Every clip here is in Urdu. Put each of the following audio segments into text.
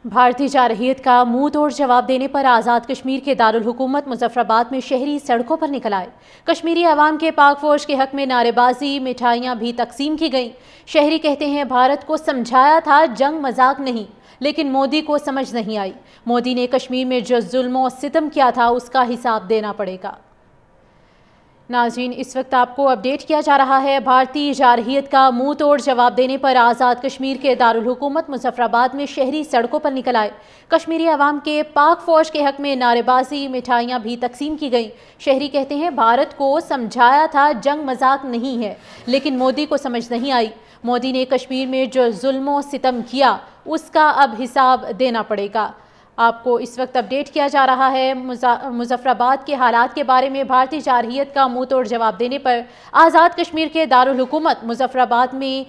بھارتی جارحیت کا منہ توڑ جواب دینے پر آزاد کشمیر کے دارالحکومت مظفر آباد میں شہری سڑکوں پر نکل آئے۔ کشمیری عوام کے پاک فوج کے حق میں نعرے بازی، مٹھائیاں بھی تقسیم کی گئیں۔ شہری کہتے ہیں بھارت کو سمجھایا تھا جنگ مذاق نہیں، لیکن مودی کو سمجھ نہیں آئی۔ مودی نے کشمیر میں جو ظلم و ستم کیا تھا اس کا حساب دینا پڑے گا۔ ناظرین، اس وقت آپ کو اپڈیٹ کیا جا رہا ہے۔ بھارتی جارحیت کا منہ توڑ جواب دینے پر آزاد کشمیر کے دارالحکومت مظفر آباد میں شہری سڑکوں پر نکل آئے۔ کشمیری عوام کے پاک فوج کے حق میں نعرے بازی، مٹھائیاں بھی تقسیم کی گئیں۔ شہری کہتے ہیں بھارت کو سمجھایا تھا جنگ مذاق نہیں ہے، لیکن مودی کو سمجھ نہیں آئی۔ مودی نے کشمیر میں جو ظلم و ستم کیا اس کا اب حساب دینا پڑے گا۔ آپ کو اس وقت اپڈیٹ کیا جا رہا ہے۔ مظفر آباد کے حالات کے بارے میں بھارتی جارحیت کا منہ توڑ جواب دینے پر آزاد کشمیر کے دارالحکومت مظفر آباد میں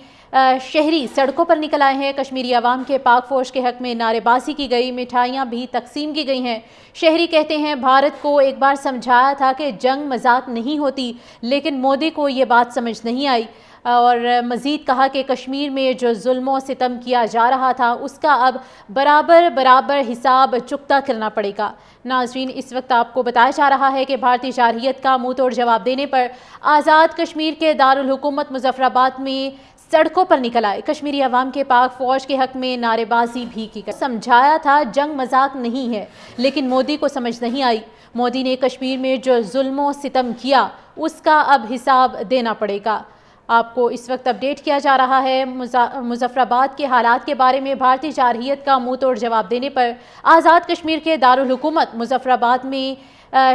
شہری سڑکوں پر نکل آئے ہیں۔ کشمیری عوام کے پاک فوج کے حق میں نعرے بازی کی گئی، مٹھائیاں بھی تقسیم کی گئی ہیں۔ شہری کہتے ہیں بھارت کو ایک بار سمجھایا تھا کہ جنگ مذاق نہیں ہوتی، لیکن مودی کو یہ بات سمجھ نہیں آئی، اور مزید کہا کہ کشمیر میں جو ظلم و ستم کیا جا رہا تھا اس کا اب برابر حساب چکتا کرنا پڑے گا۔ ناظرین، اس وقت آپ کو بتایا جا رہا ہے کہ بھارتی جارحیت کا منہ توڑ جواب دینے پر آزاد کشمیر کے دارالحکومت مظفر آباد میں سڑکوں پر نکل آئے۔ کشمیری عوام کے پاک فوج کے حق میں نعرے بازی بھی کی گئی۔ سمجھایا تھا جنگ مذاق نہیں ہے، لیکن مودی کو سمجھ نہیں آئی۔ مودی نے کشمیر میں جو ظلم و ستم کیا اس کا اب حساب دینا پڑے گا۔ آپ کو اس وقت اپڈیٹ کیا جا رہا ہے۔ مظفر آباد کے حالات کے بارے میں بھارتی جارحیت کا منہ توڑ جواب دینے پر آزاد کشمیر کے دارالحکومت مظفر آباد میں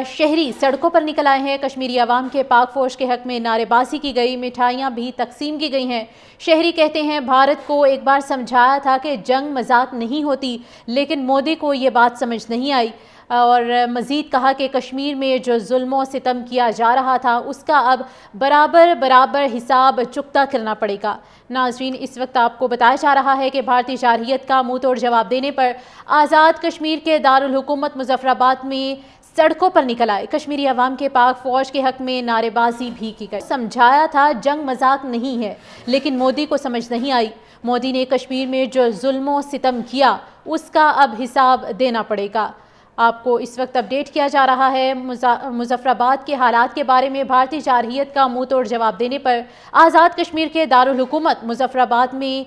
شہری سڑکوں پر نکل آئے ہیں۔ کشمیری عوام کے پاک فوج کے حق میں نعرے بازی کی گئی، مٹھائیاں بھی تقسیم کی گئی ہیں۔ شہری کہتے ہیں بھارت کو ایک بار سمجھایا تھا کہ جنگ مذاق نہیں ہوتی، لیکن مودی کو یہ بات سمجھ نہیں آئی، اور مزید کہا کہ کشمیر میں جو ظلم و ستم کیا جا رہا تھا اس کا اب برابر حساب چکتا کرنا پڑے گا۔ ناظرین، اس وقت آپ کو بتایا جا رہا ہے کہ بھارتی جارحیت کا منہ توڑ جواب دینے پر آزاد کشمیر کے دارالحکومت مظفر آباد میں سڑکوں پر نکل آئے۔ کشمیری عوام کے پاک فوج کے حق میں نعرے بازی بھی کی گئی۔ سمجھایا تھا جنگ مذاق نہیں ہے، لیکن مودی کو سمجھ نہیں آئی۔ مودی نے کشمیر میں جو ظلم و ستم کیا اس کا اب حساب دینا پڑے گا۔ آپ کو اس وقت اپڈیٹ کیا جا رہا ہے۔ مظفر آباد کے حالات کے بارے میں بھارتی جارحیت کا منہ توڑ جواب دینے پر آزاد کشمیر کے دارالحکومت مظفر آباد میں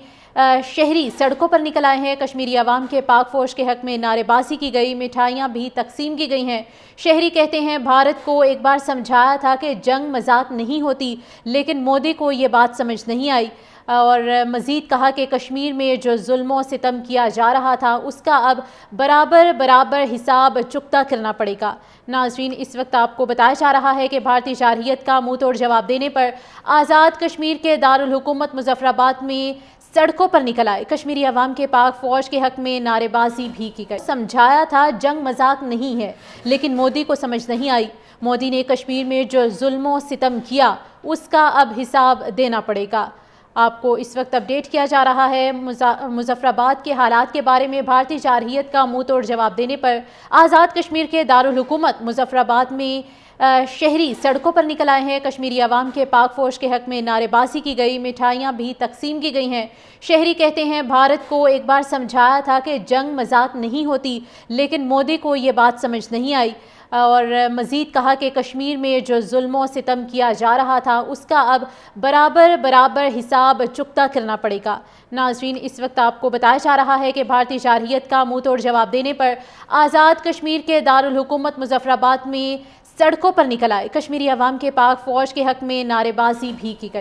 شہری سڑکوں پر نکل آئے ہیں۔ کشمیری عوام کے پاک فوج کے حق میں نعرے بازی کی گئی، مٹھائیاں بھی تقسیم کی گئی ہیں۔ شہری کہتے ہیں بھارت کو ایک بار سمجھایا تھا کہ جنگ مذاق نہیں ہوتی، لیکن مودی کو یہ بات سمجھ نہیں آئی، اور مزید کہا کہ کشمیر میں جو ظلم و ستم کیا جا رہا تھا اس کا اب برابر حساب چکتا کرنا پڑے گا۔ ناظرین، اس وقت آپ کو بتایا جا رہا ہے کہ بھارتی جارحیت کا منہ توڑ جواب دینے پر آزاد کشمیر کے دارالحکومت مظفر آباد میں سڑکوں پر نکل آئے۔ کشمیری عوام کے پاک فوج کے حق میں نعرے بازی بھی کی گئی۔ سمجھایا تھا جنگ مذاق نہیں ہے، لیکن مودی کو سمجھ نہیں آئی۔ مودی نے کشمیر میں جو ظلم و ستم کیا اس کا اب حساب دینا پڑے گا۔ آپ کو اس وقت اپڈیٹ کیا جا رہا ہے۔ مظفر آباد کے حالات کے بارے میں بھارتی جارحیت کا منہ توڑ جواب دینے پر آزاد کشمیر کے دارالحکومت مظفر آباد میں شہری سڑکوں پر نکل آئے ہیں۔ کشمیری عوام کے پاک فوج کے حق میں نعرے بازی کی گئی، مٹھائیاں بھی تقسیم کی گئی ہیں۔ شہری کہتے ہیں بھارت کو ایک بار سمجھایا تھا کہ جنگ مذاق نہیں ہوتی، لیکن مودی کو یہ بات سمجھ نہیں آئی، اور مزید کہا کہ کشمیر میں جو ظلم و ستم کیا جا رہا تھا اس کا اب برابر حساب چکتا کرنا پڑے گا۔ ناظرین، اس وقت آپ کو بتایا جا رہا ہے کہ بھارتی جارحیت کا منہ توڑ جواب دینے پر آزاد کشمیر کے دارالحکومت مظفر آباد میں سڑکوں پر نکل آئے۔ کشمیری عوام کے پاک فوج کے حق میں نعرے بازی بھی کی گئی۔